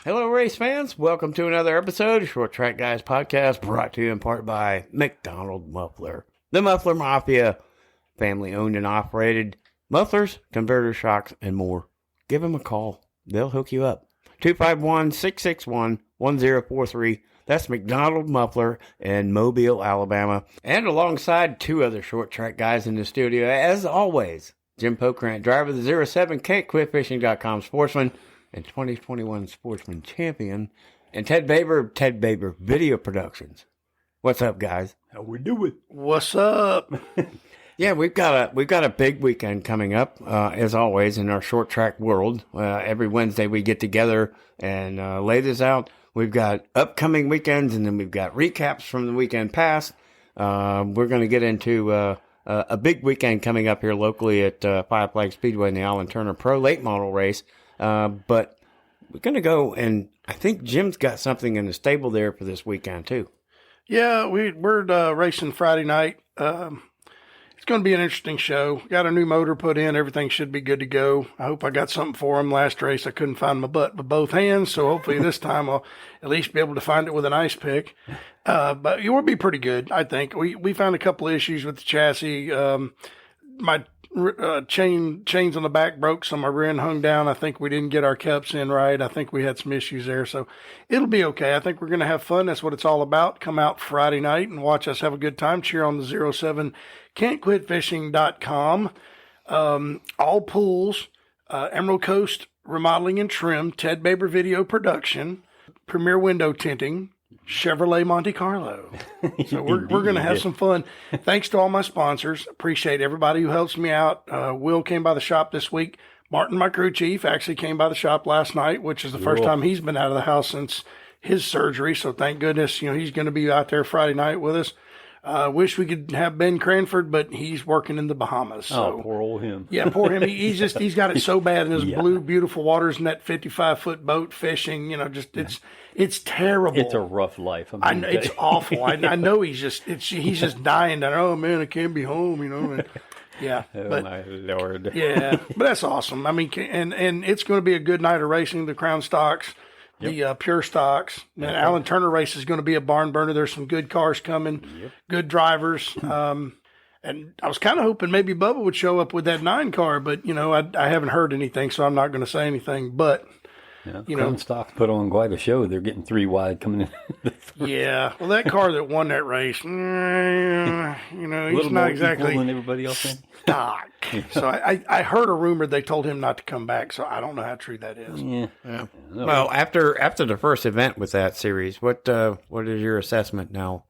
Hello, race fans. Welcome to another episode of Short Track Guys Podcast, brought to you in part by McDonald Muffler. The Muffler Mafia, family owned and operated. Mufflers, converter shocks, and more. Give them a call. They'll hook you up. 251-661-1043. That's McDonald Muffler in Mobile, Alabama. And alongside two other Short Track guys in the studio, as always, Jim Pokrant, driver of the 07 Can'tQuitFishing.com sportsman and 2021 Sportsman Champion, and Ted Baber Video Productions. What's up, guys? How we doing? What's up? Yeah, we've got a big weekend coming up, as always, in our short track world. Every Wednesday we get together and lay this out. We've got upcoming weekends, and then we've got recaps from the weekend past. We're going to get into a big weekend coming up here locally at Five Flag Speedway in the Alan Turner Pro Late Model Race. But we're going to go, and I think Jim's got something in the stable there for this weekend, too. Yeah, we're racing Friday night. It's going to be an interesting show. Got a new motor put in. Everything should be good to go. I hope I got something for him. Last race, I couldn't find my butt with both hands, so hopefully this time I'll at least be able to find it with an ice pick. But it will be pretty good, I think. We found a couple of issues with the chassis. My chains on the back broke, so my rear end hung down. I think we didn't get our cups in right. I think we had some issues there, so it'll be okay. I think we're going to have fun. That's what it's all about. Come out Friday night and watch us have a good time. Cheer on the 07 Can'tQuitFishing.com. All pools, Emerald Coast Remodeling and Trim, Ted Baber Video Production, Premier Window Tinting, Chevrolet Monte Carlo. So we're going to have some fun. Thanks to all my sponsors. Appreciate everybody who helps me out. Will came by the shop this week. Martin, my crew chief, actually came by the shop last night, which is the first time he's been out of the house since his surgery. So thank goodness, he's going to be out there Friday night with us. Wish we could have Ben Cranford, but he's working in the Bahamas. So. Oh, poor old him. Yeah, poor him. He's got it so bad in his blue, beautiful waters in that 55-foot boat fishing. It's terrible. It's a rough life. I know, it's awful. I know he's just dying. Oh man, I can't be home. And, yeah. Oh my Lord. Yeah, but that's awesome. I mean, and it's going to be a good night of racing. The Crown Stocks. The pure stocks. And Alan Turner race is going to be a barn burner. There's some good cars coming, good drivers. And I was kind of hoping maybe Bubba would show up with that 9 car, but, I haven't heard anything, so I'm not going to say anything. But, Crown Stocks put on quite a show. They're getting 3 wide coming in. Yeah. Well, that car that won that race, he's not exactly than everybody else in. Stock. So I heard a rumor they told him not to come back, so I don't know how true that is. Yeah. Well, after the first event with that series, what is your assessment now?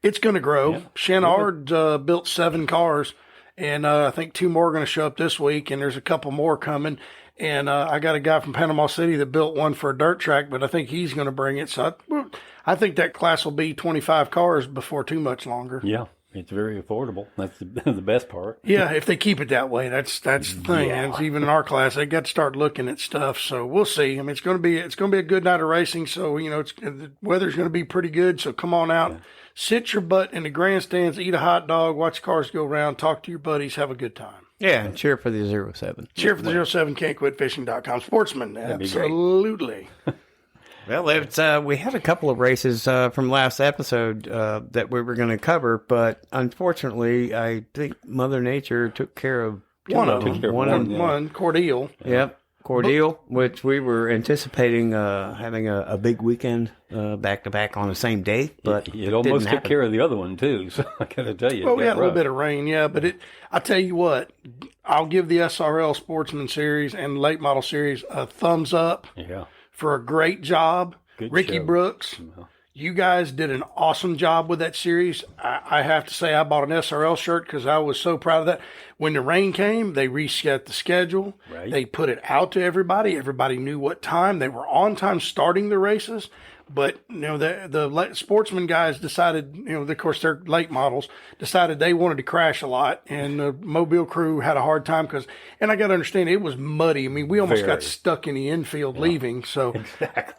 It's going to grow. Yeah. Chenard built 7 cars, and I think 2 more are going to show up this week, and there's a couple more coming. And I got a guy from Panama City that built one for a dirt track, but I think he's going to bring it. So I think that class will be 25 cars before too much longer. Yeah. It's very affordable. That's the best part. Yeah, if they keep it that way, that's the thing. Yeah. And even in our class, they got to start looking at stuff. So we'll see. I mean, it's going to be a good night of racing. So the weather's going to be pretty good. So come on out, sit your butt in the grandstands, eat a hot dog, watch cars go around, talk to your buddies, have a good time. Yeah, and cheer for the 07. Cheer for the 07 Can'tQuitFishing.com sportsman. Absolutely. Well, we had a couple of races from last episode that we were going to cover, but unfortunately, I think Mother Nature took care of one of them. One, Cordeal. Yep, Cordeal, which we were anticipating having a big weekend back-to-back on the same day, but it almost took care of the other one, too, so I got to tell you. Well, we had a little bit of rain, yeah, but I tell you what, I'll give the SRL Sportsman Series and Late Model Series a thumbs up. Yeah. For a great job. Good Ricky show. Brooks, you guys did an awesome job with that series. I have to say I bought an SRL shirt because I was so proud of that. When the rain came, they reset the schedule. Right. They put it out to everybody. Everybody knew what time. They were on time starting the races. But, the sportsman guys decided, of course, they're late models, decided they wanted to crash a lot. And the Mobile crew had a hard time and I got to understand, it was muddy. I mean, we almost got stuck in the infield leaving. So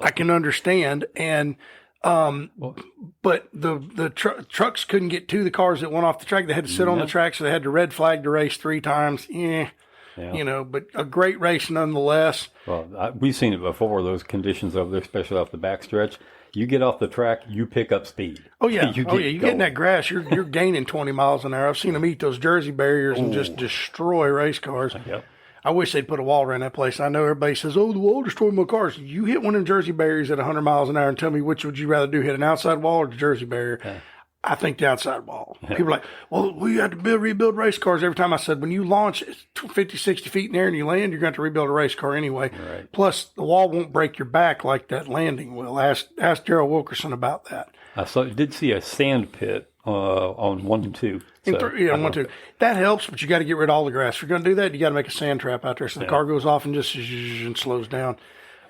I can understand. And, but the trucks couldn't get to the cars that went off the track. They had to sit on the track, so they had to red flag the race 3 times. Yeah. But a great race nonetheless. Well, we've seen it before, those conditions over there, especially off the backstretch. You get off the track, you pick up speed. Oh, yeah. You get in that grass, you're gaining 20 miles an hour. I've seen them eat those Jersey barriers and just destroy race cars. Yep. I wish they'd put a wall around that place. I know everybody says, oh, the wall destroyed my cars. You hit one of them Jersey barriers at 100 miles an hour and tell me which would you rather do, hit an outside wall or the Jersey barrier? Yeah. I think the outside wall. People are like, well, we had to rebuild race cars every time. I said, when you launch 50, 60 feet in the air and you land, you're going to have to rebuild a race car anyway. Right. Plus, the wall won't break your back like that landing will. Ask Gerald Wilkerson about that. Did see a sand pit on 1 and 2. So, 1, 2. That helps, but you got to get rid of all the grass. If you're going to do that, you got to make a sand trap out there so the car goes off and just and slows down.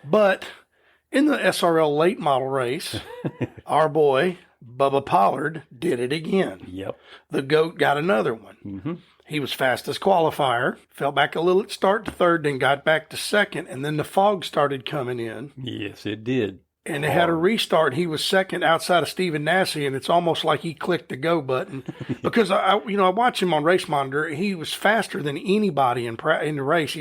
But in the SRL late model race, our boy Bubba Pollard did it again. Yep. The GOAT got another one. Mm-hmm. He was fastest qualifier, fell back a little at start to third, then got back to second, and then the fog started coming in. Yes, it did. And they had a restart. He was second outside of Stephen Nassy, and it's almost like he clicked the go button. Because I watched him on Race Monitor. He was faster than anybody in the race.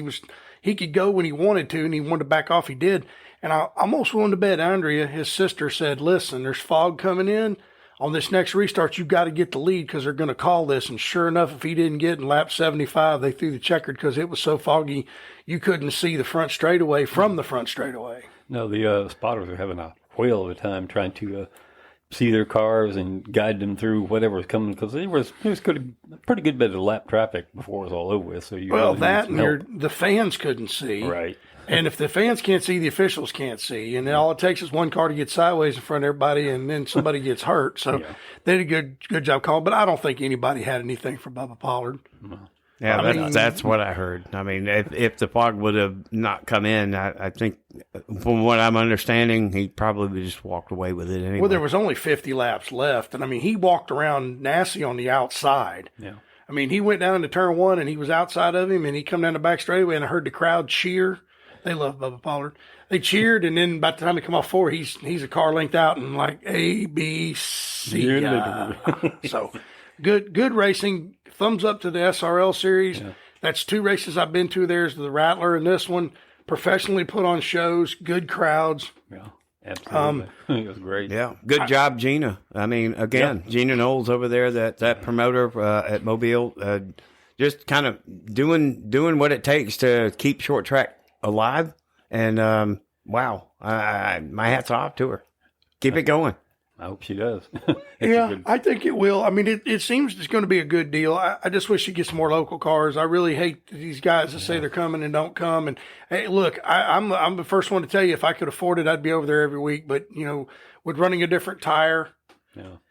He could go when he wanted to, and he wanted to back off. He did. And I almost willing to bet Andrea, his sister, said, "Listen, there's fog coming in. On this next restart, you've got to get the lead because they're going to call this." And sure enough, if he didn't get in lap 75, they threw the checkered because it was so foggy you couldn't see the front straightaway from the front straightaway. No, the spotters are having a whale of a time trying to see their cars and guide them through whatever was coming because there was a pretty good bit of lap traffic before it was all over with. So the fans couldn't see. Right. And if the fans can't see, the officials can't see. And then all it takes is one car to get sideways in front of everybody, and then somebody gets hurt. So they did a good job calling. But I don't think anybody had anything for Bubba Pollard. No. Yeah, that's what I heard. I mean, if the fog would have not come in, I think, from what I'm understanding, he probably just walked away with it anyway. Well, there was only 50 laps left. And, I mean, he walked around Nassy on the outside. Yeah. I mean, he went down into turn 1, and he was outside of him, and he come down the back straightaway, and I heard the crowd cheer. They love Bubba Pollard. They cheered, and then by the time they come off 4, he's a car length out and like A, B, C. So good racing. Thumbs up to the SRL series. Yeah. That's 2 races I've been to. There's the Rattler and this one. Professionally put on shows, good crowds. Yeah, absolutely. It was great. Yeah, good job, Gina. I mean, again, Gina Knowles over there, that promoter at Mobile, just kind of doing what it takes to keep short track alive. And wow, my hat's off to her. Keep it going. I hope she does. I think it will. I mean, it seems it's going to be a good deal. I just wish she gets some more local cars. I really hate these guys that say they're coming and don't come. And hey, look, I'm the first one to tell you, if I could afford it, I'd be over there every week. But with running a different tire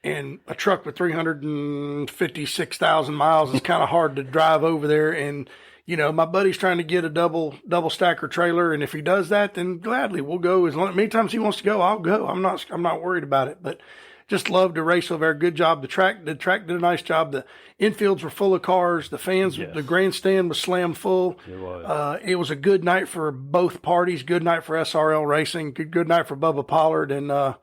and a truck with 356,000 miles, it's kind of hard to drive over there. And my buddy's trying to get a double stacker trailer, and if he does that, then gladly we'll go. As many times he wants to go, I'll go. I'm not worried about it. But just love to race over there. Good job. The track did a nice job. The infields were full of cars. The fans, the grandstand was slammed full. It was. It was a good night for both parties. Good night for SRL racing. Good night for Bubba Pollard, and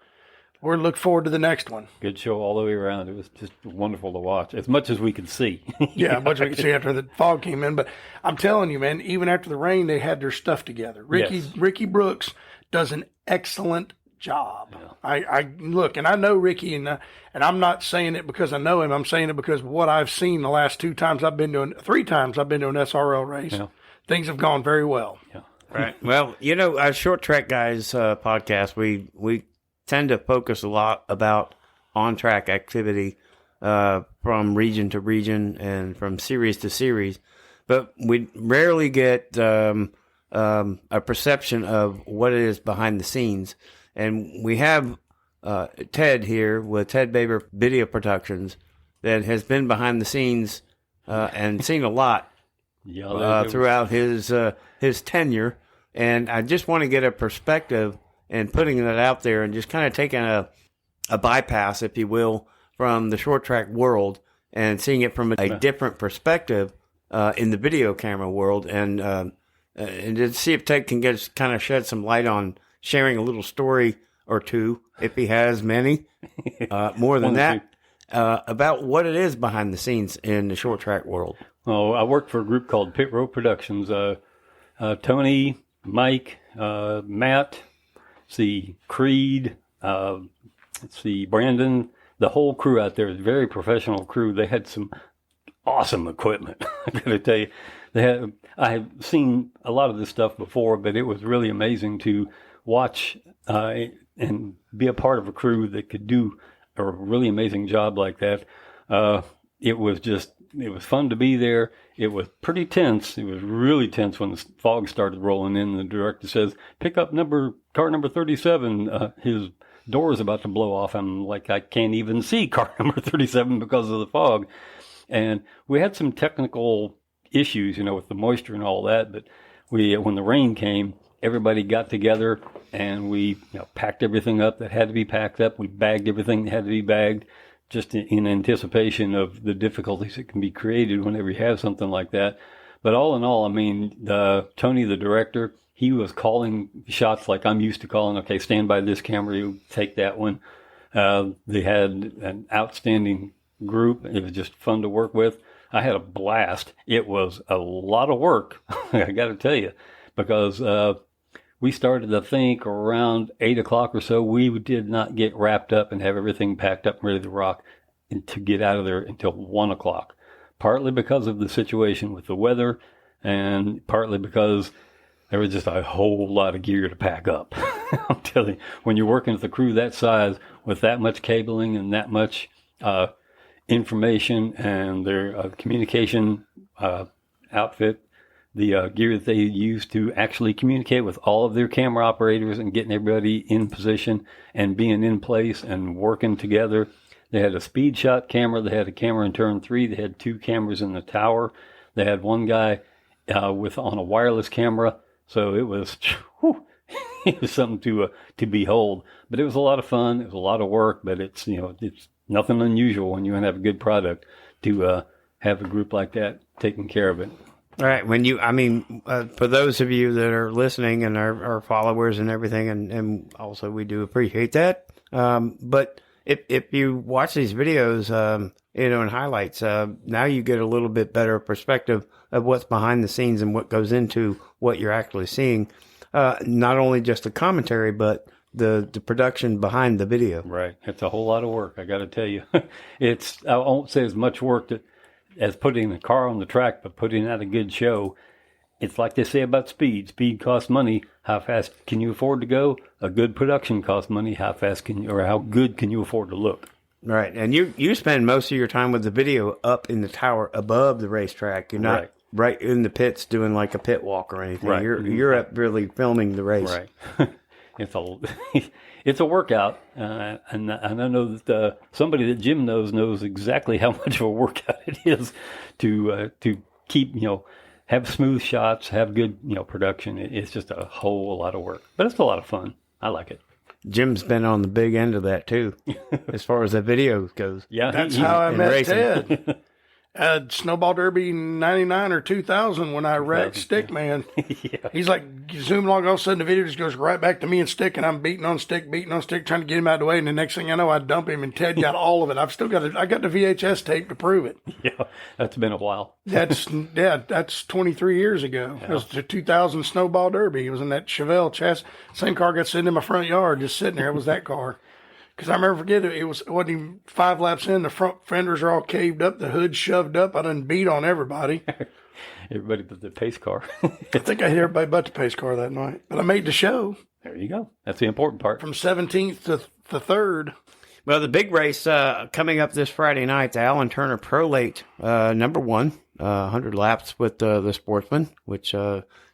we're looking forward to the next one. Good show all the way around. It was just wonderful to watch, as much as we could see. As much as we could see after the fog came in. But I'm telling you, man, even after the rain, they had their stuff together. Ricky Brooks does an excellent job. Yeah. I look, and I know Ricky, and I'm not saying it because I know him. I'm saying it because of what I've seen the last 3 times I've been to an SRL race. Yeah. Things have gone very well. Yeah. Right. Well, our Short Track Guys podcast, we tend to focus a lot about on-track activity from region to region and from series to series, but we rarely get a perception of what it is behind the scenes. And we have Ted here with Ted Baber Video Productions that has been behind the scenes and seen a lot throughout his tenure. And I just want to get a perspective and putting that out there and just kind of taking a bypass, if you will, from the short track world and seeing it from a different perspective in the video camera world, and to see if Ted can kind of shed some light on sharing a little story or two, if he has many, more than that, about what it is behind the scenes in the short track world. Oh, I worked for a group called Pit Row Productions. Tony, Mike, Matt, Creed, Brandon. The whole crew out there is a very professional crew. They had some awesome equipment. I got to tell you, I have seen a lot of this stuff before, but it was really amazing to watch and be a part of a crew that could do a really amazing job like that. It was fun to be there. It was pretty tense. It was really tense when the fog started rolling in. The director says, "Pick up car number 37. His door is about to blow off." I'm like, I can't even see car number 37 because of the fog. And we had some technical issues, with the moisture and all that. But when the rain came, everybody got together and we packed everything up that had to be packed up. We bagged everything that had to be bagged, just in anticipation of the difficulties that can be created whenever you have something like that. But all in all, I mean, Tony, the director, he was calling shots like I'm used to calling. Okay, stand by this camera, you take that one. They had an outstanding group. It was just fun to work with. I had a blast. It was a lot of work, I got to tell you, because we started, I think, around 8 o'clock or so. We did not get wrapped up and have everything packed up and ready to rock and to get out of there until 1 o'clock, partly because of the situation with the weather and partly because there was just a whole lot of gear to pack up. I'm telling you, when you're working with a crew that size with that much cabling and that much information and their communication outfit, the gear that they use to actually communicate with all of their camera operators and getting everybody in position and being in place and working together. They had a speed shot camera. They had a camera in turn 3. They had 2 cameras in the tower. They had one guy on a wireless camera. So it was, it was something to behold. But it was a lot of fun. It was a lot of work. But it's nothing unusual when you want to have a good product to have a group like that taking care of it. All right. For those of you that are listening and our followers and everything, and also we do appreciate that. But if you watch these videos, and highlights, now you get a little bit better perspective of what's behind the scenes and what goes into what you're actually seeing. Not only just the commentary, but the production behind the video. Right. It's a whole lot of work, I got to tell you. I won't say as much work as putting the car on the track, but putting out a good show. It's like they say about speed. Speed costs money. How fast can you afford to go? A good production costs money. How good can you afford to look? Right. And you spend most of your time with the video up in the tower above the racetrack. You're not right in the pits doing like a pit walk or anything. Right. You're up really filming the race. Right. It's a workout, and I know that somebody that Jim knows exactly how much of a workout it is to keep have smooth shots, have good production. It's just a whole lot of work, but it's a lot of fun. I like it. Jim's been on the big end of that too, as far as the video goes. Yeah, that's how I met Ted. Snowball Derby 99 or 2000 when I wrecked Stick Man. Yeah. He's like zooming along, all of a sudden the video just goes right back to me and Stick, and I'm beating on Stick, trying to get him out of the way, and the next thing I know, I dump him, and Ted got all of it. I've still got I got the VHS tape to prove it. Yeah, that's been a while. That's 23 years ago. Yeah. It was the 2000 Snowball Derby. It was in that Chevelle chassis. Same car got sitting in my front yard, just sitting there. It was that car. Because I remember forgetting, it wasn't even 5 laps in. The front fenders are all caved up. The hood's shoved up. I done beat on everybody. Everybody but the pace car. I think I hit everybody but the pace car that night. But I made the show. There you go. That's the important part. From 17th to the 3rd. Well, the big race coming up this Friday night, the Alan Turner Pro Late, number 1, 100 laps with the Sportsman, which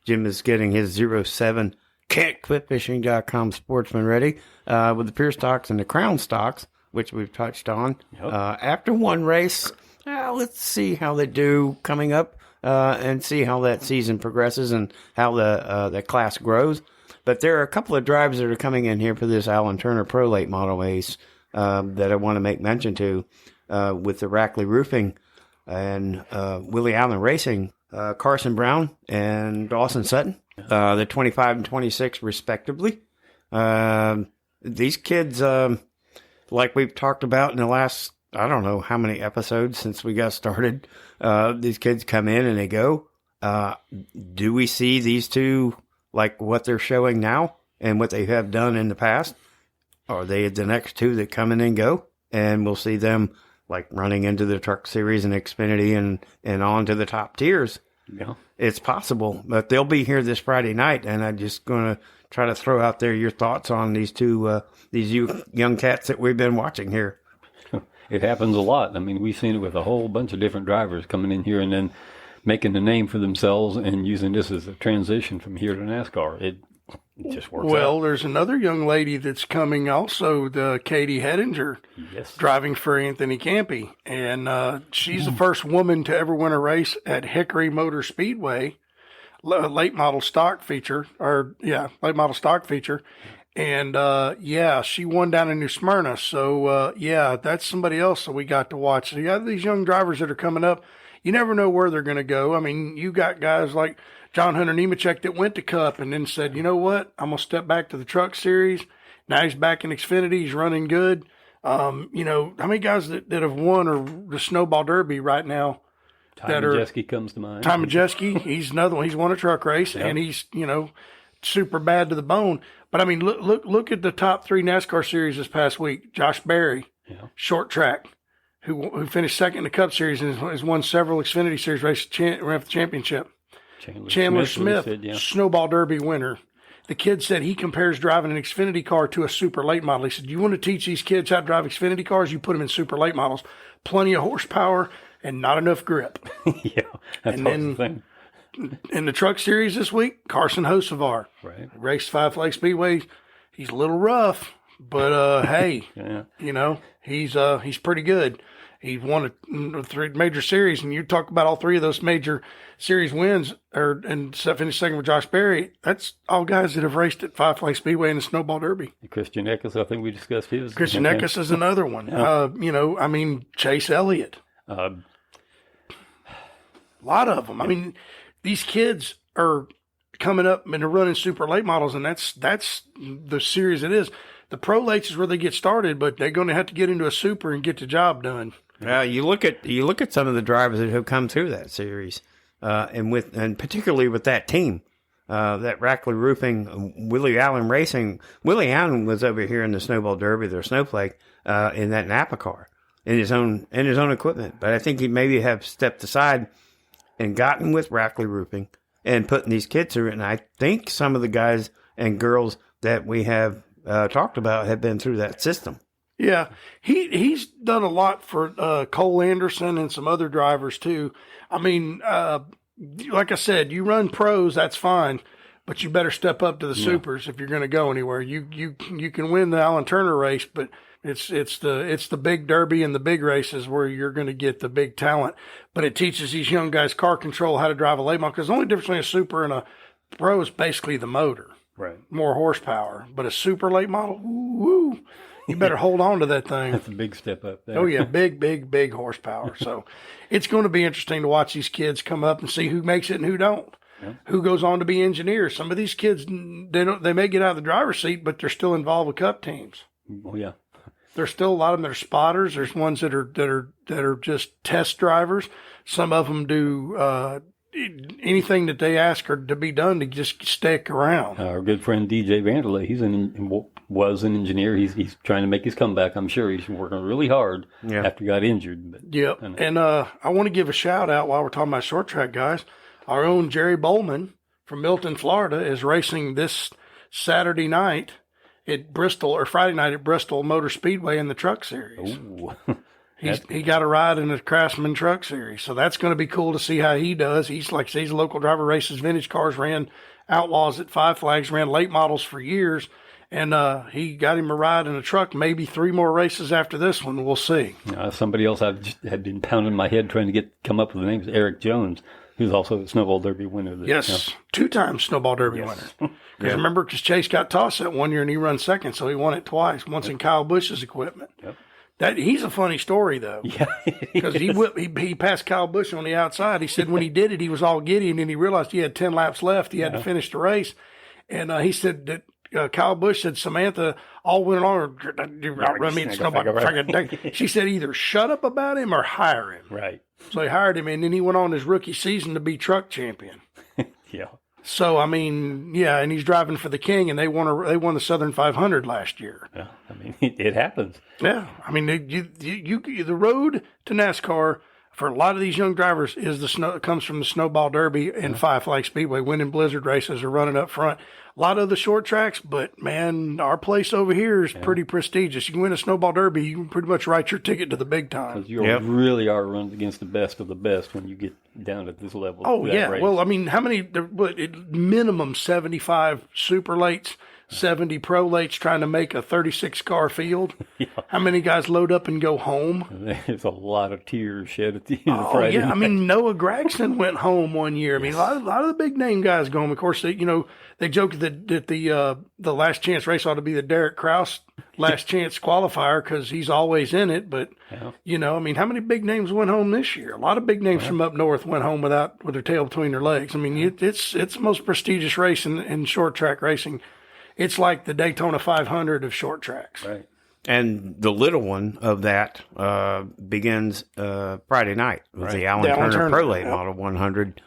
Jim is getting his 07 can'tquitfishing.com Sportsman ready with the Pure Stocks and the Crown Stocks, which we've touched on. Yep. After one race, let's see how they do coming up and see how that season progresses and how the class grows. But there are a couple of drives that are coming in here for this Alan Turner Pro Late Model Ace that I want to make mention to with the Rackley Roofing and Willie Allen Racing, Carson Brown and Dawson Sutton. The 25 and 26 respectively. These kids, like we've talked about in the last I don't know how many episodes since we got started. These kids come in and they go. Do we see these two like what they're showing now and what they have done in the past? Are they the next two that come in and go? And we'll see them like running into the Truck Series and Xfinity and on to the top tiers. Yeah. It's possible, but they'll be here this Friday night, and I'm just going to try to throw out there your thoughts on these two, young cats that we've been watching here. It happens a lot. I mean, we've seen it with a whole bunch of different drivers coming in here and then making a name for themselves and using this as a transition from here to NASCAR. It just works Well, out. there's another young lady that's coming also, the Katie Hedinger, Yes. driving for Anthony Campy. And she's the first woman to ever win a race at Hickory Motor Speedway, late model stock feature. And, she won down in New Smyrna. So, that's somebody else that we got to watch. So, you got these young drivers that are coming up. You never know where they're going to go. I mean, you got guys like John Hunter Nemechek that went to Cup and then said, you know what, I'm going to step back to the Truck Series. Now he's back in Xfinity. He's running good. How many guys that have won or the Snowball Derby right now? Ty Majeski comes to mind. Ty Majeski, he's another one. He's won a truck race, and he's, super bad to the bone. But, I mean, look at the top 3 NASCAR series this past week. Josh Berry, short track, who finished second in the Cup Series and has won several Xfinity Series races, ran for the championship. Chandler Smith, Snowball Derby winner. The kid said he compares driving an Xfinity car to a super late model. He said, you want to teach these kids how to drive Xfinity cars? You put them in super late models. Plenty of horsepower and not enough grip. That's the thing. In the Truck Series this week, Carson Hocevar. Right. Raced Five Flag Speedway. He's a little rough, but hey, he's pretty good. He won a 3 major series, and you talk about all 3 of those major series wins, and finished second with Josh Berry. That's all guys that have raced at Five Flag Speedway and the Snowball Derby. Christian Eckes, I think we discussed his. Christian Eckes is another one. Chase Elliott. A lot of them. I mean, these kids are coming up and they're running super late models, and that's the series it is. The pro lates is where they get started, but they're going to have to get into a super and get the job done. You look at some of the drivers that have come through that series, and particularly with that team, that Rackley Roofing, Willie Allen Racing. Willie Allen was over here in the Snowball Derby, their Snowflake, in that Napa car, in his own equipment. But I think he maybe have stepped aside and gotten with Rackley Roofing and putting these kids through it. And I think some of the guys and girls that we have talked about have been through that system. Yeah, he's done a lot for Cole Anderson and some other drivers too. I mean, like I said, you run pros, that's fine, but you better step up to the supers if you're going to go anywhere. You can win the Alan Turner race, but it's the big derby and the big races where you're going to get the big talent. But it teaches these young guys car control, how to drive a late model, because the only difference between a super and a pro is basically the motor. Right. More horsepower. But a super late model, woo, you better hold on to that thing. That's a big step up there. Oh, yeah, big horsepower. So it's going to be interesting to watch these kids come up and see who makes it and who don't. Yeah. Who goes on to be engineers. Some of these kids, they may get out of the driver's seat, but they're still involved with Cup teams. Oh, yeah. There's still a lot of them that are spotters. There's ones that are just test drivers. Some of them do anything that they ask or to be done to just stick around. Our good friend DJ Vanderlei, was an engineer. He's trying to make his comeback. I'm sure he's working really hard after he got injured. But, yep. And I want to give a shout out while we're talking about short track guys. Our own Jerry Bowman from Milton, Florida, is racing this Saturday night at Bristol, or Friday night at Bristol Motor Speedway in the Truck Series. Ooh. He got a ride in the Craftsman Truck Series, so that's going to be cool to see how he does. He's a local driver, races vintage cars, ran Outlaws at Five Flags, ran late models for years, and he got him a ride in a truck. Maybe 3 more races after this one. We'll see. Somebody else had been pounding my head trying to come up with the name is Eric Jones, who's also a Snowball Derby winner. Yes, 2-time Snowball Derby winner. Because Chase got tossed that one year and he run second, so he won it twice. Once in Kyle Busch's equipment. Yep. He's a funny story though. Yeah, because he passed Kyle Busch on the outside. He said when he did it, he was all giddy, and then he realized he had 10 laps left. He had to finish the race, and he said that Kyle Busch said Samantha all went along, outrun me and snowball. She said either shut up about him or hire him. Right. So they hired him, and then he went on his rookie season to be truck champion. Yeah. So, I mean, yeah, and he's driving for the King, and they won the Southern 500 last year. Yeah. I mean, it happens. Yeah. I mean, the road to NASCAR for a lot of these young drivers comes from the Snowball Derby and Five Flag Speedway, winning Blizzard races or running up front. A lot of the short tracks, but man, our place over here is pretty prestigious. You can win a Snowball Derby, you can pretty much write your ticket to the big time. Because you really are running against the best of the best when you get down at this level. Oh, yeah. Race. Well, I mean, how many, minimum 75 super lates, 70 pro lates trying to make a 36 car field? Yeah. How many guys load up and go home? There's a lot of tears shed at the end of Friday night. I mean, Noah Gragson went home one year. I mean, a lot of the big name guys go home. Of course, they joke that the last chance race ought to be the Derek Kraus last chance qualifier because he's always in it. But, I mean, how many big names went home this year? A lot of big names from up north went home with their tail between their legs. I mean, it's the most prestigious race in short track racing. It's like the Daytona 500 of short tracks. Right. And the little one of that begins Friday night with the Alan Turner Pro Late Model 100,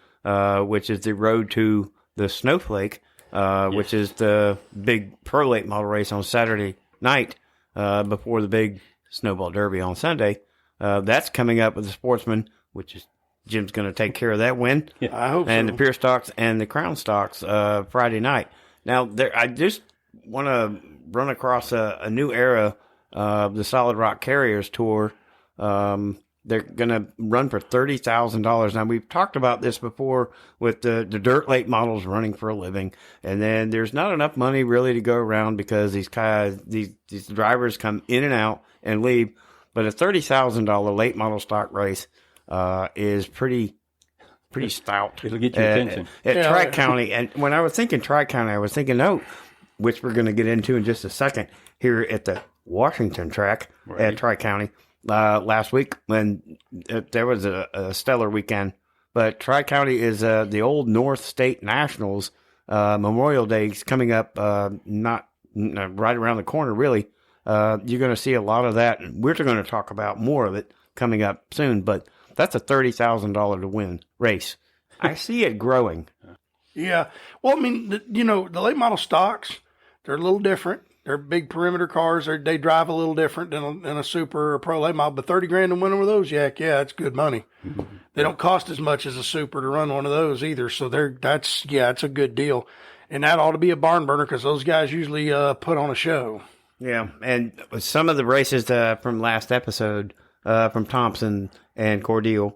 which is the road to the Snowflake, which is the big Pro Late Model race on Saturday night before the big Snowball Derby on Sunday. That's coming up with the Sportsman, which is Jim's going to take care of that win. Yeah, I hope and so. The Pure Stocks and the Crown Stocks Friday night. Now, I just want to run across a new era of the Solid Rock Carriers Tour. They're going to run for $30,000. Now, we've talked about this before with the dirt late models running for a living. And then there's not enough money really to go around because these drivers come in and out and leave. But a $30,000 late model stock race is pretty stout. It'll get your attention. At Tri-County. And when I was thinking Tri-County, I was thinking, which we're going to get into in just a second, here at the Washington track at Tri-County last week when there was a stellar weekend. But Tri-County is the old North State Nationals. Memorial Day is coming up not right around the corner, really. You're going to see a lot of that. And we're going to talk about more of it coming up soon. But that's a $30,000 to win race. I see it growing. Yeah. Well, I mean, the late model stocks, they're a little different. They're big perimeter cars. They drive a little different than a super or a pro late model. But $30,000 to win one of those, yeah, it's good money. Mm-hmm. They don't cost as much as a super to run one of those either. So it's a good deal. And that ought to be a barn burner because those guys usually put on a show. Yeah, and some of the races from last episode from Thompson and Cordele,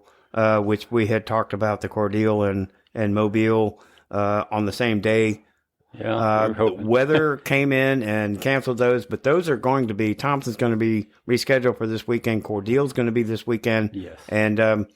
which we had talked about the Cordele and Mobile on the same day. Yeah, weather came in and canceled those, but those are going to be, Thompson's going to be rescheduled for this weekend. Cordele's going to be this weekend. Yes. And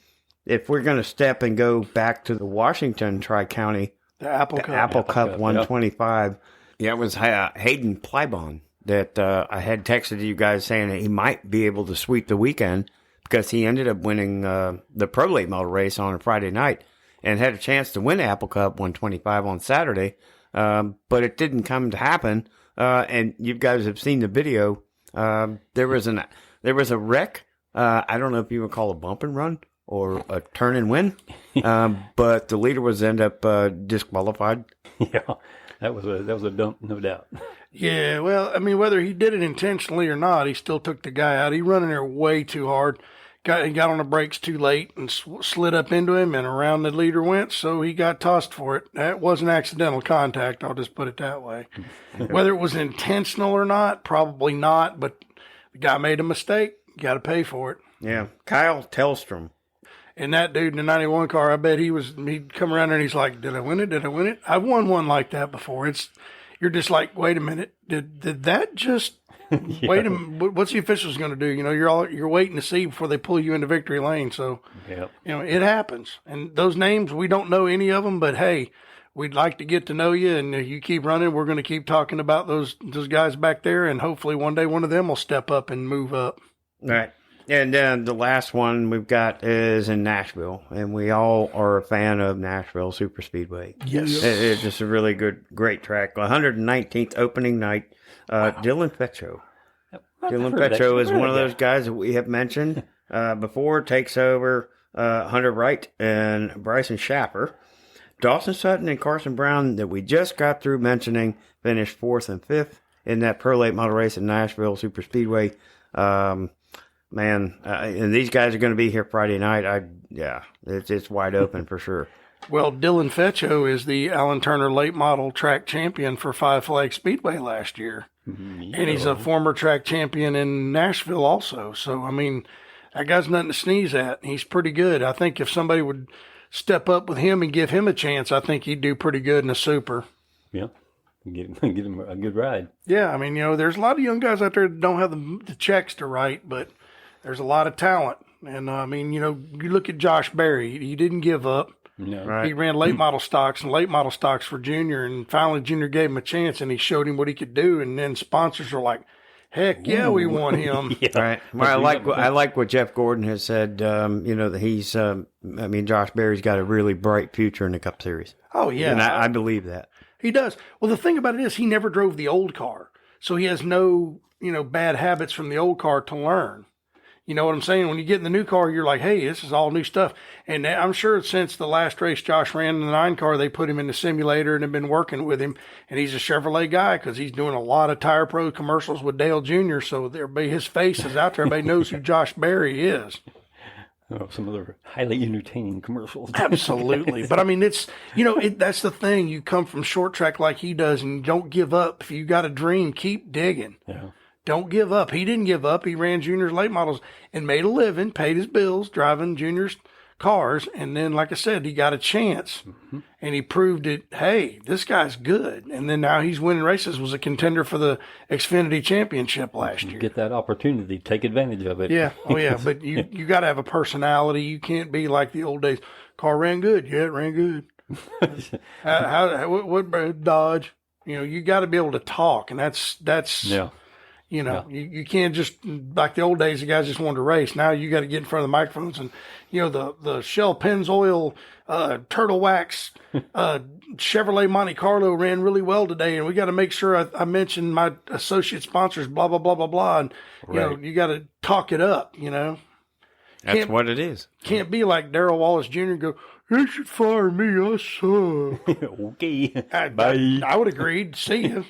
if we're going to step and go back to the Washington Tri-County, the Apple Cup 125, it was Hayden Plybon that I had texted you guys saying that he might be able to sweep the weekend because he ended up winning the Pro Late Model race on a Friday night and had a chance to win the Apple Cup 125 on Saturday. But it didn't come to happen. And you guys have seen the video. There was a wreck. I don't know if you would call a bump and run or a turn and win. But the leader was end up disqualified. Yeah, that was a dump, no doubt. Yeah, well, I mean, whether he did it intentionally or not, he still took the guy out. He running there way too hard. He got on the brakes too late and slid up into him, and around the leader went, so he got tossed for it. That wasn't accidental contact, I'll just put it that way. Whether it was intentional or not, probably not, but the guy made a mistake. You got to pay for it. Yeah, Kyle Tellstrom. And that dude in the 91 car, I bet he'd come around there and he's like, did I win it? Did I win it? I've won one like that before. You're just like, wait a minute, did that just... Yeah. Wait a minute, what's the officials going to do? You're waiting to see before they pull you into victory lane. So, yep. It happens. And those names, we don't know any of them, but hey, we'd like to get to know you. And if you keep running, we're going to keep talking about those guys back there. And hopefully one day one of them will step up and move up. All right. And then the last one we've got is in Nashville, and we all are a fan of Nashville Super Speedway. Yes. It's just a really great track. 119th opening night. Dylan Fetcho. Dylan Petro is one of those guys that we have mentioned before. Takes over Hunter Wright and Bryson Schapper. Dawson Sutton and Carson Brown that we just got through mentioning finished 4th and 5th in that Pro Late Model race in Nashville Super Speedway. And these guys are going to be here Friday night. It's wide open for sure. Well, Dylan Fetcho is the Alan Turner Late Model track champion for Five Flag Speedway last year. And he's a former track champion in Nashville also. So, I mean, that guy's nothing to sneeze at. He's pretty good. I think if somebody would step up with him and give him a chance, I think he'd do pretty good in a super. Yeah. Get him a good ride. Yeah, I mean, there's a lot of young guys out there that don't have the checks to write, but there's a lot of talent. And, I mean, you look at Josh Berry. He didn't give up. No. Right. He ran late model stocks and late model stocks for Junior, and finally Junior gave him a chance, and he showed him what he could do. And then sponsors are like, "Heck yeah, we want him." Yeah. Right. Well, I like what Jeff Gordon has said. That he's. Josh Berry's got a really bright future in the Cup Series. Oh yeah, and I believe that he does. Well, the thing about it is he never drove the old car, so he has no bad habits from the old car to learn. You know what I'm saying? When you get in the new car, you're like, hey, this is all new stuff. And I'm sure since the last race Josh ran in the 9 car, they put him in the simulator and have been working with him. And he's a Chevrolet guy because he's doing a lot of Tire Pro commercials with Dale Jr. So his face is out there. Everybody knows who Josh Berry is. Oh, some other highly entertaining commercials. Absolutely. But I mean, it's, that's the thing. You come from short track like he does and you don't give up. If you got a dream, keep digging. Yeah. Don't give up. He didn't give up. He ran Junior's late models and made a living, paid his bills, driving Junior's cars. And then, like I said, he got a chance and he proved it. Hey, this guy's good. And then now he's winning races, was a contender for the Xfinity Championship last year. Get that opportunity, take advantage of it. Yeah. Oh yeah. But you got to have a personality. You can't be like the old days. Car ran good. Yeah, it ran good. What Dodge? You got to be able to talk, and that's yeah. You can't just, like the old days, the guys just wanted to race. Now you got to get in front of the microphones and, the Shell Pennzoil, Turtle Wax, Chevrolet Monte Carlo ran really well today. And we got to make sure I mention my associate sponsors, blah, blah, blah, blah, blah. And, you got to talk it up, that's what it is. Can't be like Darrell Wallace Jr. and go, they should fire me. I suck. Okay. Bye. I would agree. See you.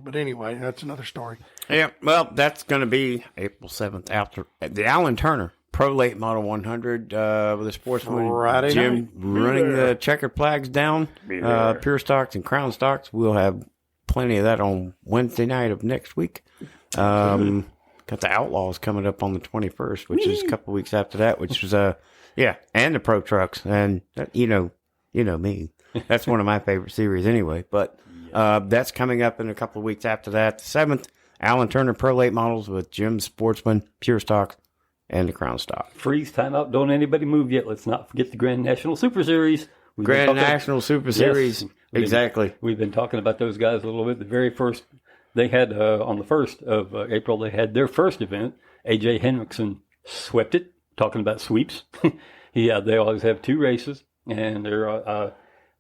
But anyway, that's another story. Yeah, well, that's going to be April 7th after the Alan Turner Pro Late Model 100 with the Sportsman Friday Jim night. running the checkered flags down, pure stocks and crown stocks. We'll have plenty of that on Wednesday night of next week. Got the Outlaws coming up on the 21st, which is a couple weeks after that, which is, and the Pro Trucks. And, you know me. That's one of my favorite series anyway. But that's coming up in a couple of weeks after that. The 7th, Alan Turner Pro Late Models with Jim Sportsman, Pure Stocks, and the Crown Stock. Freeze, timeout, don't anybody move yet. Let's not forget the Grand National Super Series. Grand National Super Series. Yes, exactly. We've been talking about those guys a little bit. The very first, they had, on the 1st of April, they had their first event. A.J. Hendrickson swept it, talking about sweeps. They always have 2 races, and they're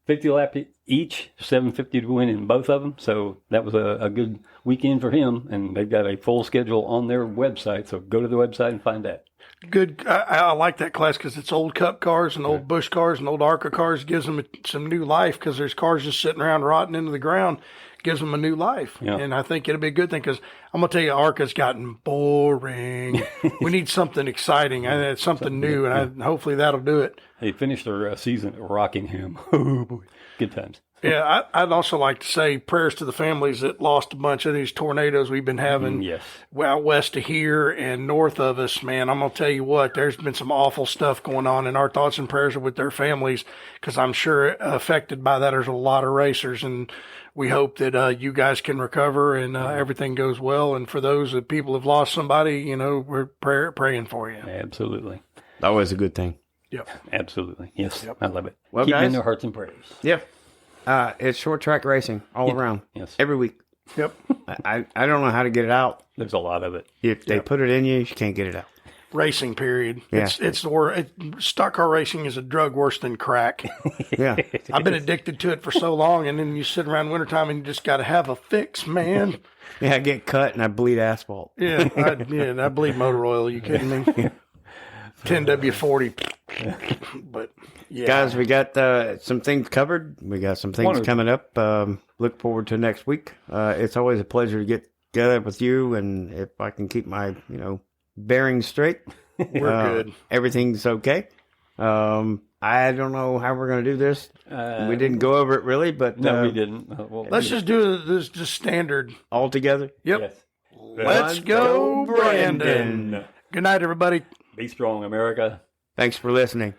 50 laps each, 750 to win in both of them. So that was a good weekend for him, and they've got a full schedule on their website. So go to the website and find that. Good. I like that class because it's old Cup cars and old Busch cars and old ARCA cars. Gives them some new life because there's cars just sitting around rotting into the ground. Gives them a new life. Yeah. And I think it'll be a good thing because I'm going to tell you, ARCA's gotten boring. We need something exciting. It's something new, and hopefully that'll do it. They finished their season at Rockingham. Oh, boy. Good times. Yeah, I'd also like to say prayers to the families that lost a bunch of these tornadoes we've been having out west of here and north of us, man. I'm going to tell you what, there's been some awful stuff going on, and our thoughts and prayers are with their families because I'm sure affected by that. There's a lot of racers, and we hope that you guys can recover and everything goes well. And for those that people have lost somebody, we're praying for you. Absolutely. Always a good thing. Yep. Absolutely. Yes. Yep. I love it. Well, keep guys, in their hearts and prayers. Yeah. It's short track racing all around. Yes. Every week. Yep. I don't know how to get it out. There's a lot of it. If they put it in you, you can't get it out. racing. Period. Yeah. It's the worst. Stock car racing is a drug worse than crack. Yeah. I've been addicted to it for so long, and then you sit around wintertime and you just got to have a fix, man. Yeah, I get cut and I bleed asphalt. Yeah, I bleed motor oil. Are you kidding me? 10W40. But yeah, Guys, we got some things covered. We got some things coming up. Look forward to next week. It's always a pleasure to get together with you, and if I can keep my bearings straight, we're good. Everything's okay. I don't know how we're going to do this. We didn't go over it really, but no, we didn't. Let's just do this just standard all together. Yep. Yes. Let's go, Brandon. Good night, everybody. Be strong, America. Thanks for listening.